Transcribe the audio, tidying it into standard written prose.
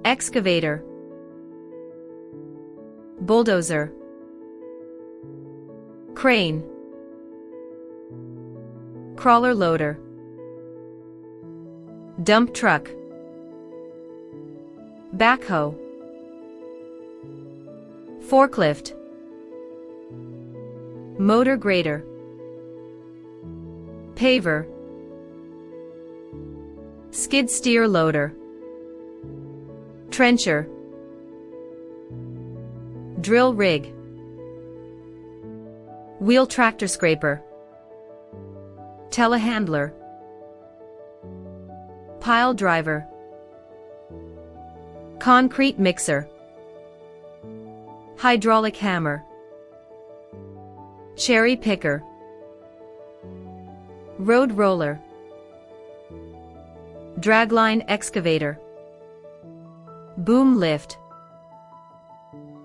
excavator, bulldozer, crane, crawler loader, dump truck, backhoe, forklift, motor grader, paver, skid steer loader, trencher, drill rig, wheel tractor scraper, telehandler, pile driver, concrete mixer, hydraulic hammer, cherry picker, road roller, dragline excavator, boom lift,